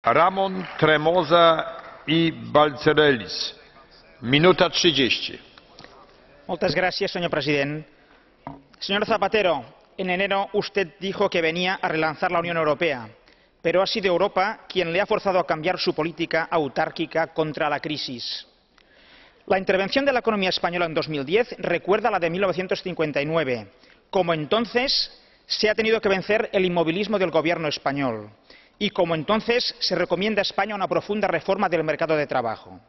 Ramon Tremosa i Balcells. Minuta 30. Muchas gracias, señor presidente. Señor Zapatero, en enero usted dijo que venía a relanzar la Unión Europea, pero ha sido Europa quien le ha forzado a cambiar su política autárquica contra la crisis. La intervención de la economía española en 2010 recuerda a la de 1959. Como entonces, se ha tenido que vencer el inmovilismo del gobierno español. Y como entonces, se recomienda a España una profunda reforma del mercado de trabajo.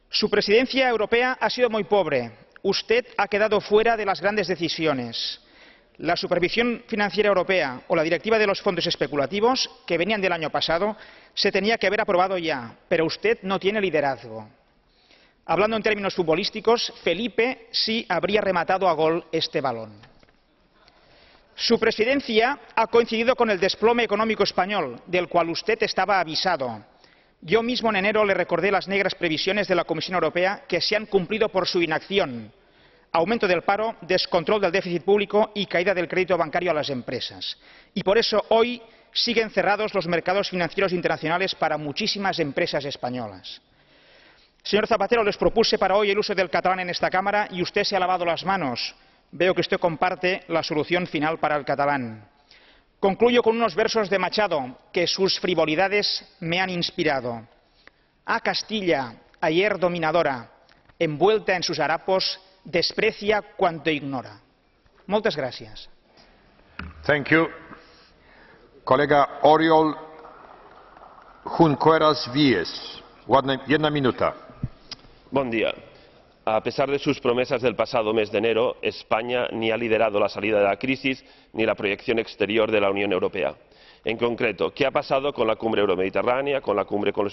Su presidencia europea ha sido muy pobre. Usted ha quedado fuera de las grandes decisiones. La supervisión financiera europea o la directiva de los fondos especulativos, que venían del año pasado, se tenía que haber aprobado ya, pero usted no tiene liderazgo. Hablando en términos futbolísticos, Felipe sí habría rematado a gol este balón. Su presidencia ha coincidido con el desplome económico español, del cual usted estaba avisado. Yo mismo en enero le recordé las negras previsiones de la Comisión Europea que se han cumplido por su inacción. Aumento del paro, descontrol del déficit público y caída del crédito bancario a las empresas. Y por eso hoy siguen cerrados los mercados financieros internacionales para muchísimas empresas españolas. Señor Zapatero, les propuse para hoy el uso del catalán en esta Cámara y usted se ha lavado las manos. Veo que usted comparte la solución final para el catalán. Concluyo con unos versos de Machado que sus frivolidades me han inspirado. Ah, Castilla, ayer dominadora, envuelta en sus harapos, desprecia cuanto ignora. Moltes gràcies. Thank you. Kolega Oriol Junqueras Vies. Jedna minuta. Buen día. A pesar de sus promesas del pasado mes de enero, España ni ha liderado la salida de la crisis ni la proyección exterior de la Unión Europea. En concreto, ¿qué ha pasado con la cumbre euromediterránea, con la cumbre con los